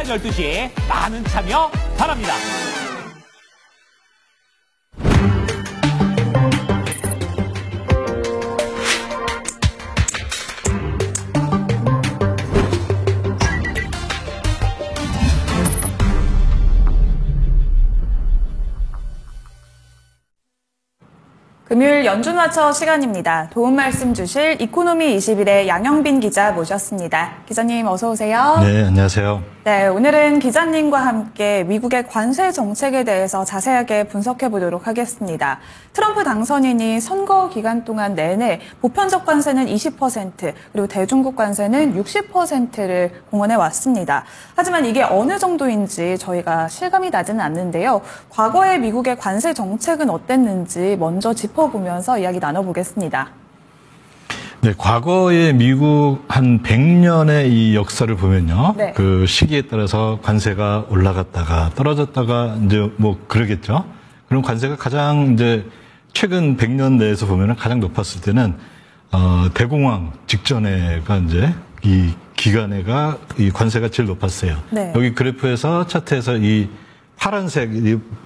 오전 12시 많은 참여 바랍니다. 금요일 연준 와처 시간입니다. 도움 말씀 주실 이코노미 21의 양영빈 기자 모셨습니다. 기자님 어서 오세요. 네, 안녕하세요. 네, 오늘은 기자님과 함께 미국의 관세 정책에 대해서 자세하게 분석해 보도록 하겠습니다. 트럼프 당선인이 선거 기간 동안 내내 보편적 관세는 20%, 그리고 대중국 관세는 60%를 공언해 왔습니다. 하지만 이게 어느 정도인지 저희가 실감이 나지는 않는데요. 과거의 미국의 관세 정책은 어땠는지 먼저 짚어보면서 이야기 나눠보겠습니다. 네, 과거에 미국 한 100년의 이 역사를 보면요. 네. 그 시기에 따라서 관세가 올라갔다가 떨어졌다가 이제 뭐 그러겠죠. 그럼 관세가 가장 이제 최근 100년 내에서 보면은 가장 높았을 때는 대공황 직전에가 이제 이 기간에가 이 관세가 제일 높았어요. 네. 여기 그래프에서 차트에서 이 파란색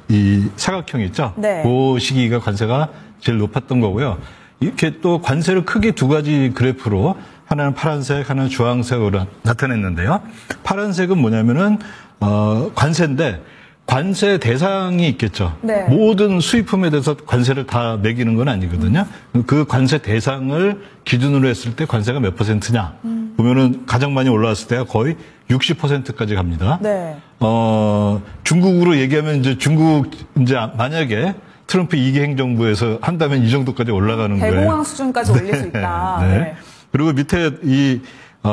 이 사각형 있죠. 네. 그 시기가 관세가 제일 높았던 거고요. 이렇게 또 관세를 크게 두 가지 그래프로 하나는 파란색, 하나는 주황색으로 나타냈는데요. 파란색은 뭐냐면은 관세인데 관세 대상이 있겠죠. 네. 모든 수입품에 대해서 관세를 다 매기는 건 아니거든요. 그 관세 대상을 기준으로 했을 때 관세가 몇 %냐 보면은 가장 많이 올라왔을 때가 거의 60%까지 갑니다. 네. 중국으로 얘기하면 이제 중국 이제 만약에 트럼프 2기 행정부에서 한다면 이 정도까지 올라가는 거예요. 대공황 수준까지 올릴 수 있다. 네. 네. 그리고 밑에 이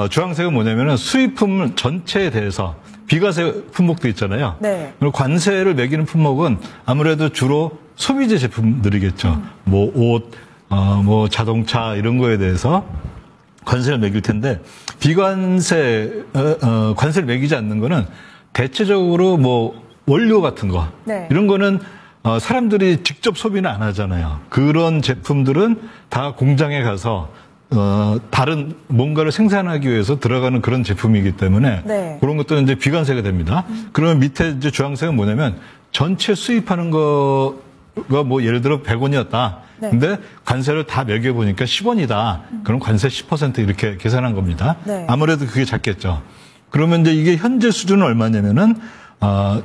주황색은 뭐냐면은 수입품 전체에 대해서 비과세 품목도 있잖아요. 네. 그리고 관세를 매기는 품목은 아무래도 주로 소비재 제품들이겠죠. 뭐 옷, 뭐 자동차 이런 거에 대해서 관세를 매길 텐데 관세를 매기지 않는 거는 대체적으로 뭐 원료 같은 거 네. 이런 거는 사람들이 직접 소비는 안 하잖아요. 그런 제품들은 다 공장에 가서 다른 뭔가를 생산하기 위해서 들어가는 그런 제품이기 때문에 네. 그런 것들은 이제 비관세가 됩니다. 그러면 밑에 이제 주황색은 뭐냐면 전체 수입하는 거가 뭐 예를 들어 100원이었다. 네. 근데 관세를 다 매겨보니까 10원이다. 그럼 관세 10% 이렇게 계산한 겁니다. 네. 아무래도 그게 작겠죠. 그러면 이제 이게 현재 수준은 얼마냐면은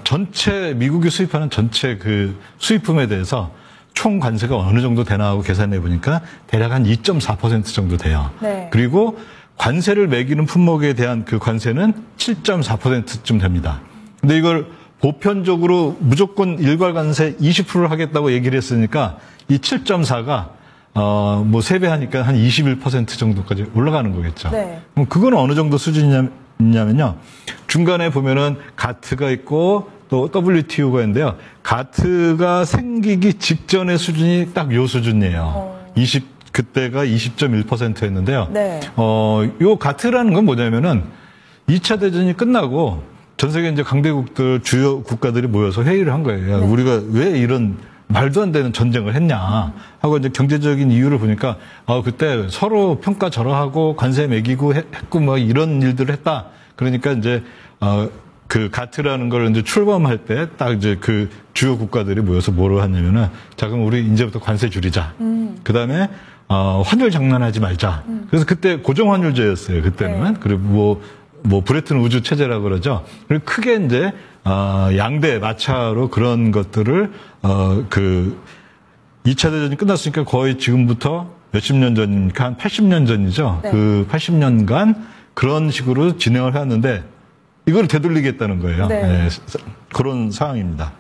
전체 미국이 수입하는 전체 그 수입품에 대해서 총 관세가 어느 정도 되나 하고 계산해 보니까 대략 한 2.4% 정도 돼요. 네. 그리고 관세를 매기는 품목에 대한 그 관세는 7.4%쯤 됩니다. 근데 이걸 보편적으로 무조건 일괄 관세 20%를 하겠다고 얘기를 했으니까 이 7.4가 뭐 3배 하니까 한 21% 정도까지 올라가는 거겠죠. 네. 그럼 그건 어느 정도 수준이냐면요. 중간에 보면은 가트가 있고 또 WTO가 있는데요. 가트가 생기기 직전의 수준이 딱 요 수준이에요. 그때가 20.1%였는데요. 네. 요 가트라는 건 뭐냐면은 2차 대전이 끝나고 전 세계 이제 강대국들 주요 국가들이 모여서 회의를 한 거예요. 네. 우리가 왜 이런 말도 안 되는 전쟁을 했냐 하고 이제 경제적인 이유를 보니까 그때 서로 평가절하하고 관세 매기고 했고 뭐 이런 일들을 했다. 그러니까 이제 그 가트라는 걸 이제 출범할 때 딱 이제 그 주요 국가들이 모여서 뭐로 하냐면은 자 그럼 우리 이제부터 관세 줄이자. 그다음에 환율 장난하지 말자. 그래서 그때 고정 환율제였어요. 그때는. 네. 그리고 뭐 브레튼 우주 체제라 그러죠. 그리고 크게 이제 양대 마차로 그런 것들을 그 2차 대전이 끝났으니까 거의 지금부터 몇십 년 전이니까 한 80년 전이죠. 네. 그 80년간 그런 식으로 진행을 해왔는데 이걸 되돌리겠다는 거예요. 네. 네, 그런 상황입니다.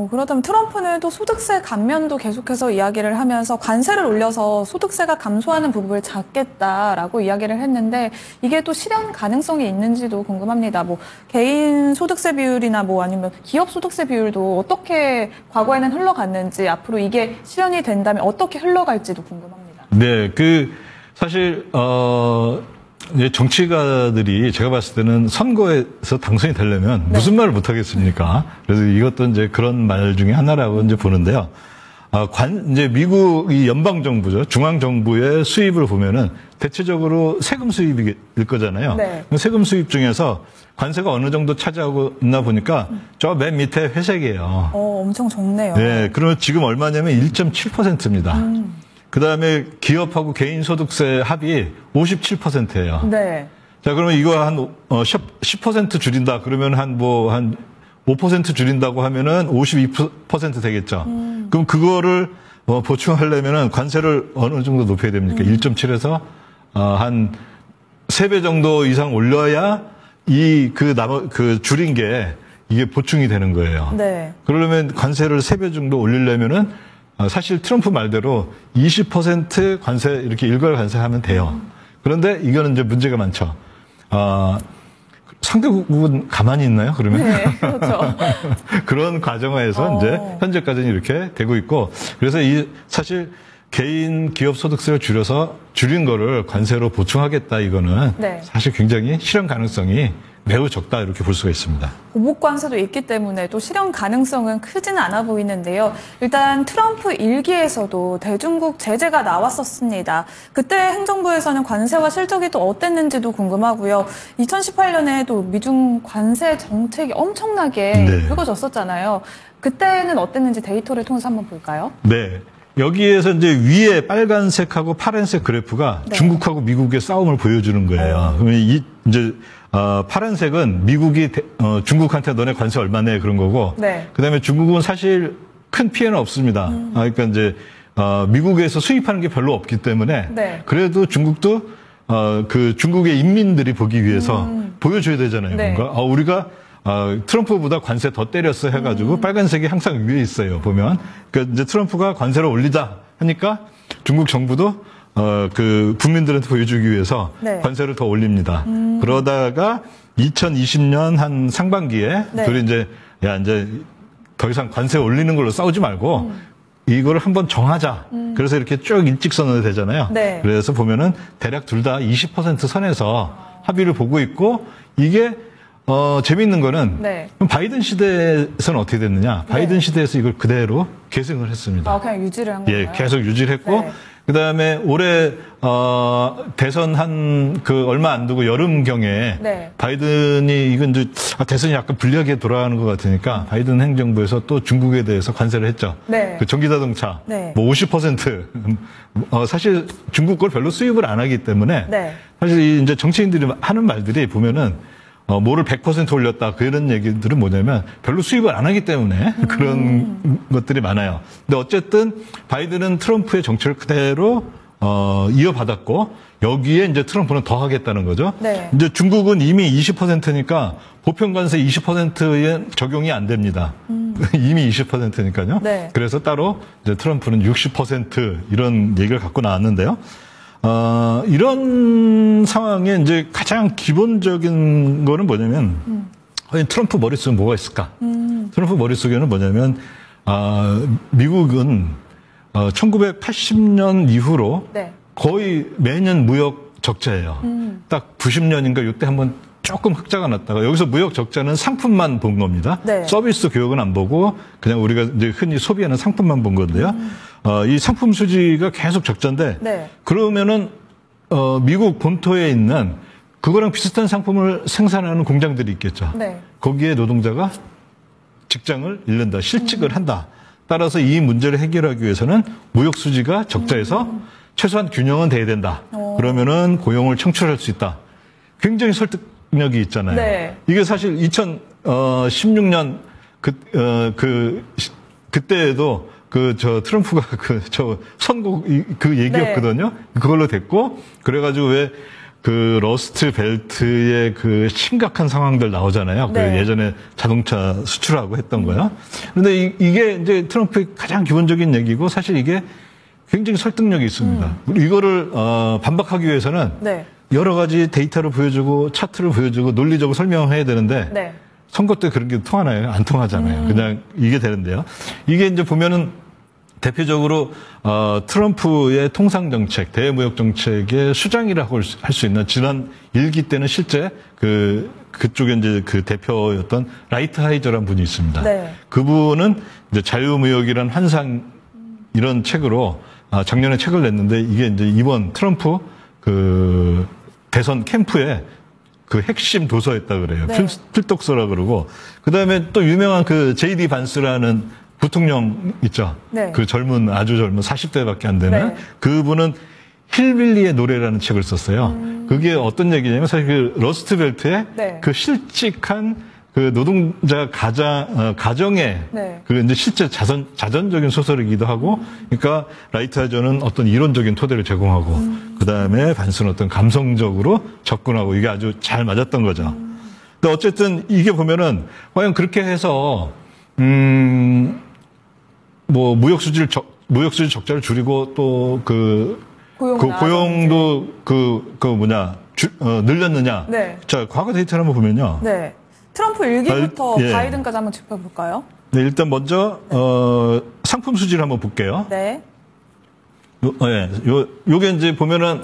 그렇다면 트럼프는 또 소득세 감면도 계속해서 이야기를 하면서 관세를 올려서 소득세가 감소하는 부분을 잡겠다라고 이야기를 했는데 이게 또 실현 가능성이 있는지도 궁금합니다. 뭐 개인 소득세 비율이나 뭐 아니면 기업 소득세 비율도 어떻게 과거에는 흘러갔는지 앞으로 이게 실현이 된다면 어떻게 흘러갈지도 궁금합니다. 네, 사실 정치가들이 제가 봤을 때는 선거에서 당선이 되려면 무슨 말을 못 하겠습니까? 그래서 이것도 이제 그런 말 중에 하나라고 이제 보는데요. 이제 미국 이 연방 정부죠. 중앙 정부의 수입을 보면은 대체적으로 세금 수입일 거잖아요. 네. 세금 수입 중에서 관세가 어느 정도 차지하고 있나 보니까 저 맨 밑에 회색이에요. 엄청 적네요. 네. 그러면 지금 얼마냐면 1.7%입니다. 그 다음에 기업하고 개인 소득세 합이 57%예요. 네. 자, 그러면 이거 한 10% 줄인다. 그러면 한 5% 줄인다고 하면은 52% 되겠죠. 그럼 그거를 보충하려면은 관세를 어느 정도 높여야 됩니까? 1.7에서 한 3배 정도 이상 올려야 그 줄인 게 이게 보충이 되는 거예요. 네. 그러려면 관세를 3배 정도 올리려면은 사실 트럼프 말대로 20% 관세 이렇게 일괄 관세하면 돼요. 그런데 이거는 이제 문제가 많죠. 상대국은 가만히 있나요? 그러면 네, 그렇죠. 그런 과정에서 이제 현재까지는 이렇게 되고 있고, 그래서 사실 개인 기업 소득세를 줄인 거를 관세로 보충하겠다 이거는 네. 사실 굉장히 실현 가능성이 매우 적다 이렇게 볼 수가 있습니다. 보복 관세도 있기 때문에 또 실현 가능성은 크지는 않아 보이는데요. 일단 트럼프 일기에서도 대중국 제재가 나왔었습니다. 그때 행정부에서는 관세와 실적이 또 어땠는지도 궁금하고요. 2018년에 또 미중 관세 정책이 엄청나게 네. 불거졌었잖아요. 그때는 어땠는지 데이터를 통해서 한번 볼까요? 네. 여기에서 이제 위에 빨간색하고 파란색 그래프가 네. 중국하고 미국의 싸움을 보여주는 거예요. 그러면 이제 파란색은 미국이 중국한테 너네 관세 얼마 내 그런 거고, 네. 그다음에 중국은 사실 큰 피해는 없습니다. 그러니까 이제 미국에서 수입하는 게 별로 없기 때문에 네. 그래도 중국도 그 중국의 인민들이 보기 위해서 보여줘야 되잖아요. 네. 뭔가 우리가 트럼프보다 관세 더 때렸어 해가지고 빨간색이 항상 위에 있어요. 보면 그러니까 이제 트럼프가 관세를 올리자 하니까 중국 정부도 그 국민들한테 보여주기 위해서 네. 관세를 더 올립니다. 그러다가 2020년 한 상반기에 네. 둘이 이제 이제 더 이상 관세 올리는 걸로 싸우지 말고 이거를 한번 정하자. 그래서 이렇게 쭉 일직선으로 되잖아요. 네. 그래서 보면은 대략 둘 다 20% 선에서 합의를 보고 있고, 이게 재밌는 거는 네. 그럼 바이든 시대에서는 어떻게 됐느냐? 바이든 시대에서 이걸 그대로 계승을 했습니다. 그냥 유지를 한 건가요? 예, 계속 유지를 했고, 네. 그다음에 올해 대선 한 그 얼마 안 두고 여름경에 네. 바이든이 이건 이제 대선이 약간 불리하게 돌아가는 것 같으니까 바이든 행정부에서 또 중국에 대해서 관세를 했죠. 네. 그 전기자동차 네. 뭐 50% 사실 중국 걸 별로 수입을 안 하기 때문에 네. 사실 이제 정치인들이 하는 말들이 보면은 뭐를 100% 올렸다 그런 얘기들은 뭐냐면 별로 수입을 안 하기 때문에 그런 것들이 많아요. 근데 어쨌든 바이든은 트럼프의 정책을 그대로 이어받았고, 여기에 이제 트럼프는 더 하겠다는 거죠. 네. 이제 중국은 이미 20%니까 보편관세 20%에 적용이 안 됩니다. 이미 20%니까요. 네. 그래서 따로 이제 트럼프는 60% 이런 얘기를 갖고 나왔는데요. 이런 상황에 이제 가장 기본적인 거는 뭐냐면, 트럼프 머릿속에 뭐가 있을까? 트럼프 머릿속에는 뭐냐면, 미국은 1980년 이후로 네. 거의 매년 무역 적자예요. 딱 90년인가 이때 한번 조금 흑자가 났다가, 여기서 무역 적자는 상품만 본 겁니다. 네. 서비스 교역은 안 보고 그냥 우리가 이제 흔히 소비하는 상품만 본 건데요. 이 상품 수지가 계속 적자인데, 네. 그러면은 미국 본토에 있는 그거랑 비슷한 상품을 생산하는 공장들이 있겠죠. 네. 거기에 노동자가 직장을 잃는다, 실직을 한다. 따라서 이 문제를 해결하기 위해서는 무역 수지가 적자에서 최소한 균형은 돼야 된다. 그러면은 고용을 창출할 수 있다. 굉장히 설득력이 있잖아요. 네. 이게 사실 2016년 그때에도 트럼프가 선거 얘기였거든요. 네. 그걸로 됐고, 그래가지고 왜 러스트 벨트의 심각한 상황들 나오잖아요. 네. 예전에 자동차 수출하고 했던 거요. 그런데 이게 이제 트럼프의 가장 기본적인 얘기고, 사실 이게 굉장히 설득력이 있습니다. 이거를 반박하기 위해서는 네. 여러 가지 데이터를 보여주고 차트를 보여주고 논리적으로 설명해야 되는데, 네. 선거 때 그런 게 통하나요? 안 통하잖아요. 그냥 이게 되는데요. 이게 이제 보면은 대표적으로 트럼프의 통상 정책, 대무역 정책의 수장이라고 할 수 있는, 지난 1기 때는 실제 그쪽에 이제 그 대표였던 라이트 하이저라는 분이 있습니다. 네. 그분은 이제 자유무역이란 환상 이런 책으로 작년에 책을 냈는데 이게 이제 이번 트럼프 그 대선 캠프에 그 핵심 도서였다 그래요. 네. 필독서라 그러고 그다음에 또 유명한 그 J.D. 반스라는 부통령 있죠. 네. 그 아주 젊은 40대밖에 안 되는 네. 그분은 힐빌리의 노래라는 책을 썼어요. 그게 어떤 얘기냐면 사실 그 러스트벨트의 네. 그 실직한 그 노동자 가정의 네. 그 이제 실제 자전적인 소설이기도 하고, 그러니까 라이트 하저는 어떤 이론적인 토대를 제공하고, 그 다음에 반스는 어떤 감성적으로 접근하고 이게 아주 잘 맞았던 거죠. 근데 어쨌든 이게 보면은 과연 그렇게 해서 뭐 무역수지 적자를 줄이고 또 고용도 늘렸느냐? 네. 자, 과거 데이터를 한번 보면요. 네. 트럼프 일기부터 예. 바이든까지 한번 짚어볼까요? 네, 일단 먼저 상품 수지를 한번 볼게요. 네. 요게 이제 보면은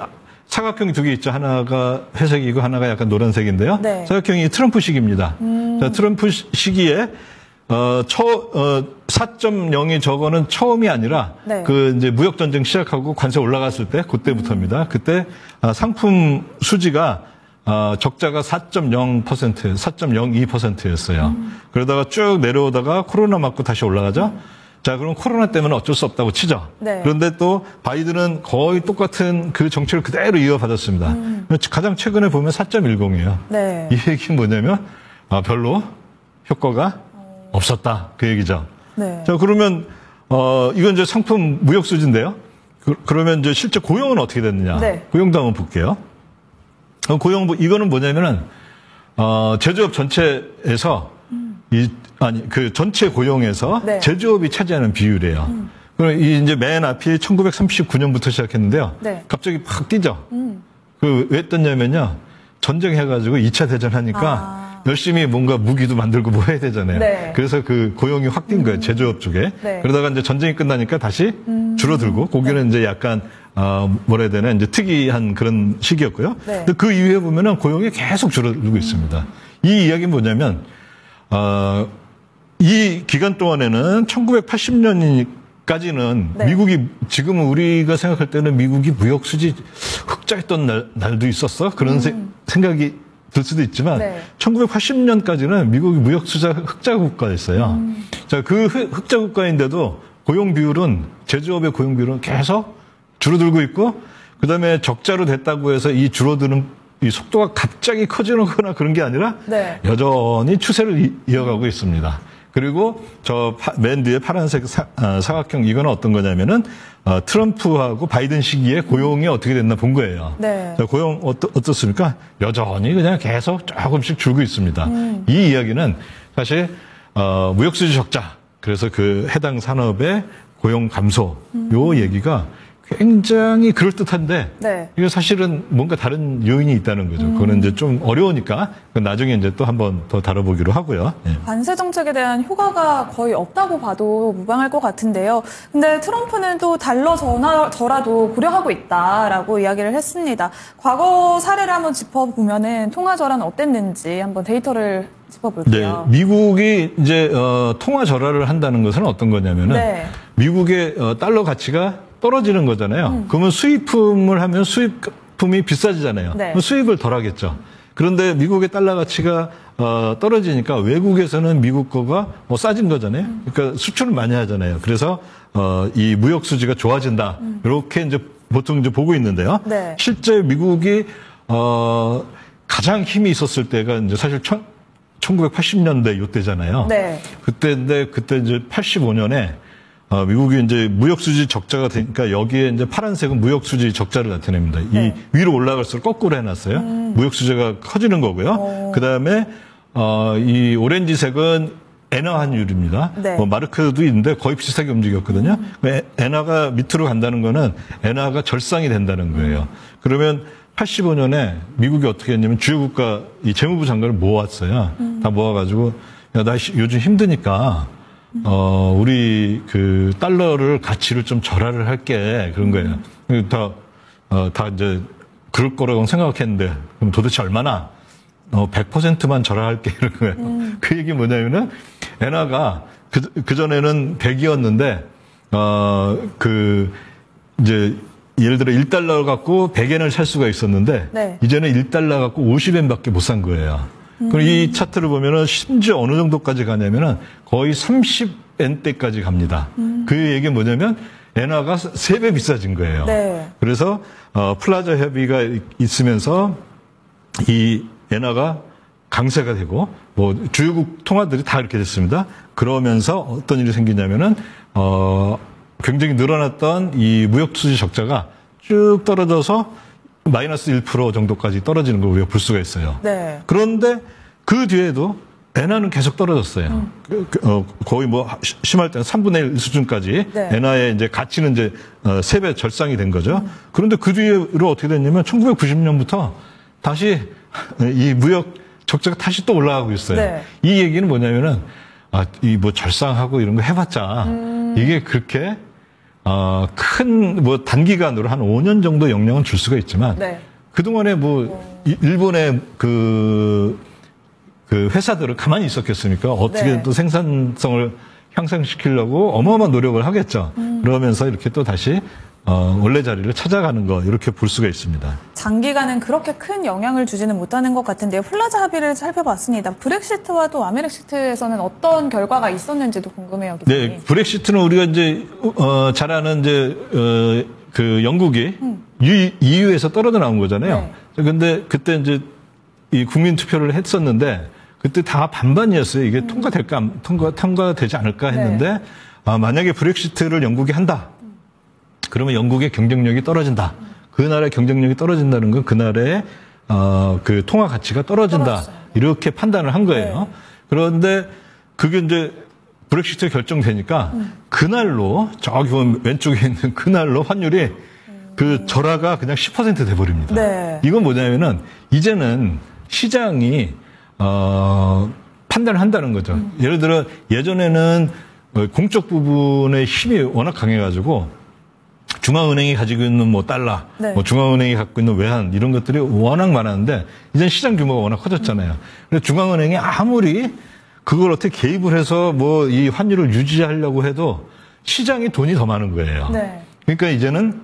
사각형이 두 개 있죠. 하나가 회색이고 하나가 약간 노란색인데요. 네. 사각형이 트럼프식입니다. 자, 트럼프 시기에 4.0이 저거는 처음이 아니라 네. 그 이제 무역 전쟁 시작하고 관세 올라갔을 때 그때부터입니다. 그때 상품 수지가 적자가 4.02%였어요. 그러다가 쭉 내려오다가 코로나 맞고 다시 올라가죠. 자, 그럼 코로나 때문에 어쩔 수 없다고 치죠. 네. 그런데 또 바이든은 거의 똑같은 그 정책을 그대로 이어받았습니다. 가장 최근에 보면 4.10이에요. 네. 이 얘기는 뭐냐면 별로 효과가 없었다. 그 얘기죠. 네. 자, 그러면 이건 이제 상품 무역 수지인데요. 그러면 이제 실제 고용은 어떻게 됐느냐? 네. 고용도 한번 볼게요. 이거는 뭐냐면은 제조업 전체에서 그 전체 고용에서 네. 제조업이 차지하는 비율이에요. 그럼 이제 맨 앞이 1939년부터 시작했는데요. 네. 갑자기 팍 뛰죠. 왜 떴냐면요. 전쟁해가지고 2차 대전 하니까 열심히 뭔가 무기도 만들고 뭐 해야 되잖아요. 네. 그래서 그 고용이 확 뛴 거예요. 제조업 쪽에. 네. 그러다가 이제 전쟁이 끝나니까 다시 줄어들고 거기는 이제 약간 뭐라 해야 되나 이제 특이한 그런 시기였고요. 네. 근데 그 이후에 보면은 고용이 계속 줄어들고 있습니다. 이 이야기는 뭐냐면 이 기간 동안에는 1980년까지는 네. 미국이 지금은 우리가 생각할 때는 미국이 무역 수지 흑자했던 날도 있었어 그런 생각이 들 수도 있지만 네. 1980년까지는 미국이 무역 흑자 국가였어요. 자, 그 흑자 국가인데도 고용 비율은 제조업의 고용 비율은 계속 줄어들고 있고 그다음에 적자로 됐다고 해서 이 줄어드는 이 속도가 갑자기 커지거나 그런 게 아니라 네. 여전히 추세를 이어가고 있습니다. 그리고 저 맨 뒤에 파란색 사각형 이거는 어떤 거냐면은 트럼프하고 바이든 시기에 고용이 어떻게 됐나 본 거예요. 네. 자, 고용 어떻습니까? 여전히 그냥 계속 조금씩 줄고 있습니다. 이 이야기는 사실 무역수지 적자 그래서 그 해당 산업의 고용 감소 요 얘기가 굉장히 그럴듯한데 네. 이거 사실은 뭔가 다른 요인이 있다는 거죠. 그거는 이제 좀 어려우니까 나중에 이제 또 한번 더 다뤄보기로 하고요. 예. 관세 정책에 대한 효과가 거의 없다고 봐도 무방할 것 같은데요. 근데 트럼프는 또 달러 저라도 고려하고 있다라고 이야기를 했습니다. 과거 사례를 한번 짚어보면은 통화 절하는 어땠는지 한번 데이터를 짚어볼게요. 네, 미국이 이제 통화 절하를 한다는 것은 어떤 거냐면은 네. 미국의 달러 가치가 떨어지는 거잖아요. 그러면 수입품을 하면 수입품이 비싸지잖아요. 네. 그럼 수입을 덜 하겠죠. 그런데 미국의 달러 가치가 떨어지니까 외국에서는 미국 거가 싸진 거잖아요. 그러니까 수출을 많이 하잖아요. 그래서 이 무역 수지가 좋아진다. 이렇게 이제 보통 이제 보고 있는데요. 네. 실제 미국이 가장 힘이 있었을 때가 이제 사실 1980년대 요때잖아요. 네. 그때 이제 85년에 미국이 이제 무역수지 적자가 되니까 여기에 이제 파란색은 무역수지 적자를 나타냅니다. 네. 이 위로 올라갈수록 거꾸로 해놨어요. 무역수지가 커지는 거고요. 그 다음에 이 오렌지색은 엔화 환율입니다. 네. 마르크도 있는데 거의 비슷하게 움직였거든요. 엔화가 밑으로 간다는 거는 엔화가 절상이 된다는 거예요. 그러면 85년에 미국이 어떻게 했냐면 주요 국가 이 재무부 장관을 모았어요. 다 모아가지고 야, 나 요즘 힘드니까 우리 그 달러를 가치를 좀 절하를 할게 그런 거예요. 다 이제 그럴 거라고 생각했는데 그럼 도대체 얼마나? 100%만 절하할게 이런 거예요. 그 얘기 뭐냐면은 엔화가 그 전에는 100이었는데 이제 예를 들어 1달러 갖고 100엔을 살 수가 있었는데 네. 이제는 1달러 갖고 50엔밖에 못 산 거예요. 그리고 이 차트를 보면은 심지어 어느 정도까지 가냐면은 거의 30엔대까지 갑니다. 그 얘기는 뭐냐면 엔화가 3배 비싸진 거예요. 네. 그래서 플라자 협의가 있으면서 이 엔화가 강세가 되고 뭐 주요국 통화들이 다 이렇게 됐습니다. 그러면서 어떤 일이 생기냐면은 굉장히 늘어났던 이 무역 수지 적자가 쭉 떨어져서 마이너스 1% 정도까지 떨어지는 걸 우리가 볼 수가 있어요. 네. 그런데 그 뒤에도 엔화는 계속 떨어졌어요. 거의 뭐 심할 때는 3분의 1 수준까지 네. 엔화의 이제 가치는 이제 3배 절상이 된 거죠. 그런데 그 뒤로 어떻게 됐냐면 1990년부터 다시 이 무역 적자가 다시 또 올라가고 있어요. 네. 이 얘기는 뭐냐면은 이 뭐 절상하고 이런 거 해봤자 이게 그렇게 큰 뭐 단기간으로 한 5년 정도 영향은 줄 수가 있지만 네. 그동안에 뭐 일본의 그 회사들은 가만히 있었겠습니까? 어떻게 네. 또 생산성을 향상시키려고 어마어마한 노력을 하겠죠. 그러면서 이렇게 또 다시 원래 자리를 찾아가는 거 이렇게 볼 수가 있습니다. 장기간은 그렇게 큰 영향을 주지는 못하는 것 같은데요. 플라자 합의를 살펴봤습니다. 브렉시트와 또 아메렉시트에서는 어떤 결과가 있었는지도 궁금해요, 기자님. 네, 브렉시트는 우리가 이제 잘 아는 이제 그 영국이 EU에서 떨어져 나온 거잖아요. 그런데 그때 이제 이 국민 투표를 했었는데 그때 다 반반이었어요. 이게 통과될까 통과되지 않을까 했는데 만약에 브렉시트를 영국이 한다. 그러면 영국의 경쟁력이 떨어진다. 그 나라의 경쟁력이 떨어진다는 건 그 나라의 그 통화 가치가 떨어진다. 떨어졌어요. 이렇게 판단을 한 거예요. 네. 그런데 그게 이제 브렉시트 결정되니까 그날로 저기 보면 왼쪽에 있는 그날로 환율이 그 절하가 그냥 10% 돼버립니다. 네. 이건 뭐냐면은 이제는 시장이 판단을 한다는 거죠. 예를 들어 예전에는 공적 부분의 힘이 워낙 강해가지고 중앙은행이 가지고 있는 뭐 달러, 네. 뭐 중앙은행이 갖고 있는 외환 이런 것들이 워낙 많았는데 이제는 시장 규모가 워낙 커졌잖아요. 그래서 중앙은행이 아무리 그걸 어떻게 개입을 해서 뭐 이 환율을 유지하려고 해도 시장이 돈이 더 많은 거예요. 네. 그러니까 이제는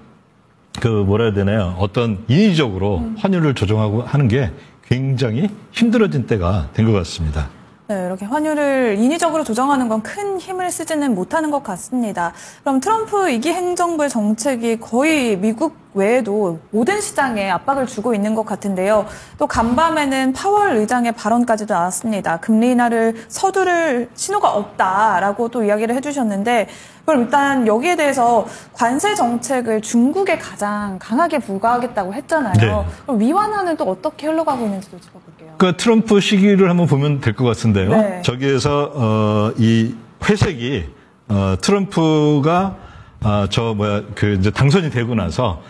그 뭐라 해야 되나요? 어떤 인위적으로 환율을 조정하고 하는 게 굉장히 힘들어진 때가 된 것 같습니다. 네, 이렇게 환율을 인위적으로 조정하는 건 큰 힘을 쓰지는 못하는 것 같습니다. 그럼 트럼프 2기 행정부의 정책이 거의 미국 외에도 모든 시장에 압박을 주고 있는 것 같은데요. 또 간밤에는 파월 의장의 발언까지도 나왔습니다. 금리 인하를 서두를 신호가 없다라고 또 이야기를 해주셨는데 그럼 일단 여기에 대해서 관세 정책을 중국에 가장 강하게 부과하겠다고 했잖아요. 네. 그럼 위완화는 또 어떻게 흘러가고 있는지도 짚어볼게요. 그 트럼프 시기를 한번 보면 될 것 같은데요. 네. 저기에서 이 회색이 트럼프가 이제 당선이 되고 나서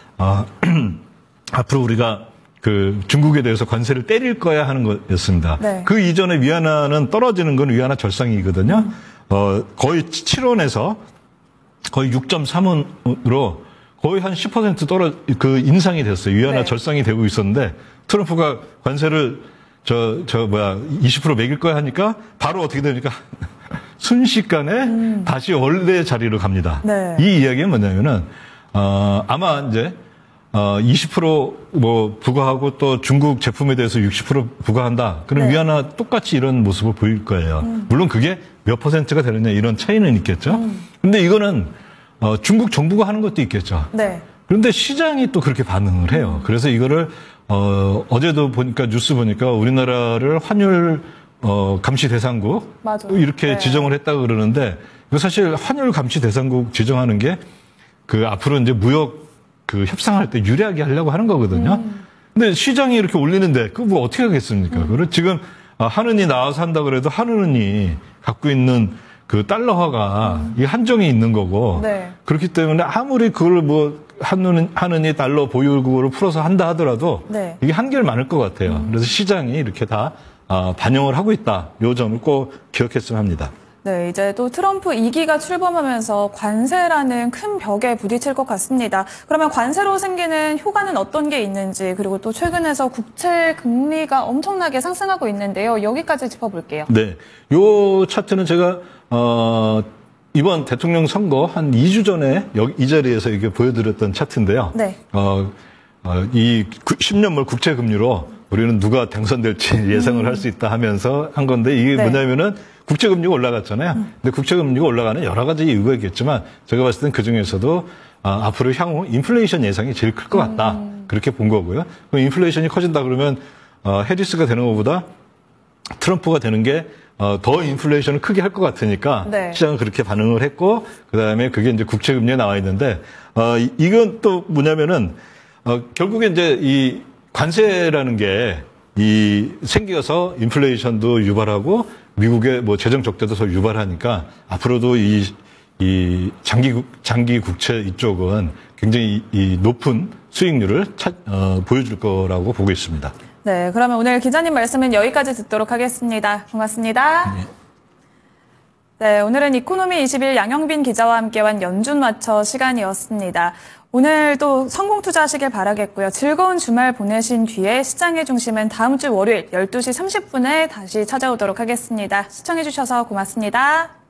앞으로 우리가 그 중국에 대해서 관세를 때릴 거야 하는 거였습니다. 네. 그 이전에 위안화는 떨어지는 건 위안화 절상이거든요. 거의 7원에서 거의 6.3원으로 거의 한 10% 인상이 됐어요. 위안화 네. 절상이 되고 있었는데 트럼프가 관세를 20% 매길 거야 하니까 바로 어떻게 되니까 순식간에 다시 원래 자리로 갑니다. 네. 이 이야기는 뭐냐면은 아마 이제 20% 부과하고 또 중국 제품에 대해서 60% 부과한다. 그럼 네. 위안화 똑같이 이런 모습을 보일 거예요. 물론 그게 몇 퍼센트가 되느냐 이런 차이는 있겠죠. 근데 이거는 중국 정부가 하는 것도 있겠죠. 네. 그런데 시장이 또 그렇게 반응을 해요. 그래서 이거를 어제도 보니까 뉴스 보니까 우리나라를 환율 감시 대상국 맞아요. 이렇게 네. 지정을 했다고 그러는데 이거 사실 환율 감시 대상국 지정하는 게 그 앞으로 이제 무역 그 협상할 때 유리하게 하려고 하는 거거든요. 근데 시장이 이렇게 올리는데 그거 뭐 어떻게 하겠습니까? 그리고 지금 한은이 나와서 한다 그래도 한은이 갖고 있는 그 달러화가 이 한정이 있는 거고 네. 그렇기 때문에 아무리 그걸 뭐 한은이 달러 보유국으로 풀어서 한다 하더라도 네. 이게 한계를 많을 것 같아요. 그래서 시장이 이렇게 다 반영을 하고 있다. 이 점을 꼭 기억했으면 합니다. 네, 이제 또 트럼프 2기가 출범하면서 관세라는 큰 벽에 부딪힐 것 같습니다. 그러면 관세로 생기는 효과는 어떤 게 있는지 그리고 또 최근에서 국채 금리가 엄청나게 상승하고 있는데요. 여기까지 짚어볼게요. 네, 요 차트는 제가 이번 대통령 선거 한 2주 전에 이 자리에서 이게 보여드렸던 차트인데요. 네. 이 10년물 국채금리로 우리는 누가 당선될지 예상을 할 수 있다 하면서 한 건데 이게 네. 뭐냐면은 국채금리가 올라갔잖아요. 근데 국채금리가 올라가는 여러 가지 이유가 있겠지만 제가 봤을 땐 그 중에서도 앞으로 향후 인플레이션 예상이 제일 클 것 같다. 그렇게 본 거고요. 그럼 인플레이션이 커진다 그러면 해리스가 되는 것보다 트럼프가 되는 게 더 인플레이션을 크게 할 것 같으니까 네. 시장은 그렇게 반응을 했고 그다음에 그게 이제 국채금리에 나와 있는데 이건 또 뭐냐면은 결국에 이제 이 관세라는 게 생겨서 인플레이션도 유발하고 미국의 뭐 재정 적자도 더 유발하니까 앞으로도 이 장기 국채 이쪽은 굉장히 이 높은 수익률을 보여줄 거라고 보고 있습니다. 네, 그러면 오늘 기자님 말씀은 여기까지 듣도록 하겠습니다. 고맙습니다. 네, 오늘은 이코노미 21 양영빈 기자와 함께한 연준 맞춰 시간이었습니다. 오늘 또 성공 투자하시길 바라겠고요. 즐거운 주말 보내신 뒤에 시장의 중심은 다음 주 월요일 12시 30분에 다시 찾아오도록 하겠습니다. 시청해주셔서 고맙습니다.